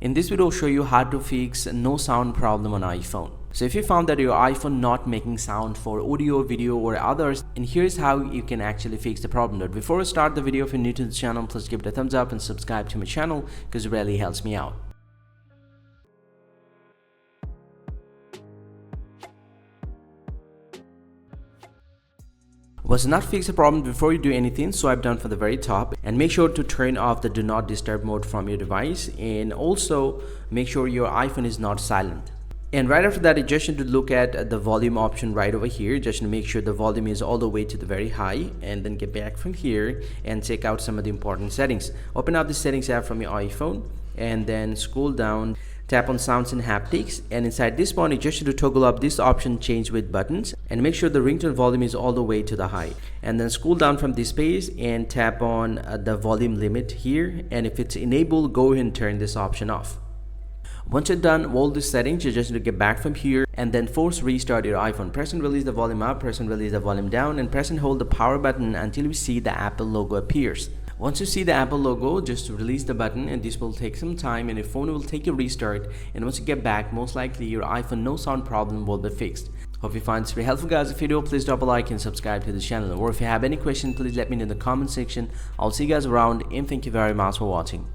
In this video, I'll show you how to fix no sound problem on iPhone. So if you found that your iPhone not making sound for audio, video or others, and here's how you can actually fix the problem. But before I start the video, if you're new to the channel, please give it a thumbs up and subscribe to my channel because it really helps me out. Was not fix the problem before you do anything, swipe down from the very top and make sure to turn off the do not disturb mode from your device, and also make sure your iPhone is not silent. And right after that, you just need to look at the volume option right over here, just to make sure the volume is all the way to the very high, and then get back from here and check out some of the important settings. Open up the settings app from your iPhone and then scroll down, tap on sounds and haptics, and inside this one you just need to toggle up this option change with buttons and make sure the ringtone volume is all the way to the high, and then scroll down from this page and tap on the volume limit here, and if it's enabled, go ahead and turn this option off. Once you're done with all these settings, you just need to get back from here and then force restart your iPhone. Press and release the volume up, press and release the volume down, and press and hold the power button until you see the Apple logo appears. Once you see the Apple logo, just release the button, and this will take some time and your phone will take a restart, and once you get back, most likely your iPhone no sound problem will be fixed. Hope you find this very helpful, guys. If you do, please drop a like and subscribe to the channel, or if you have any question, please let me know in the comment section. I'll see you guys around, and thank you very much for watching.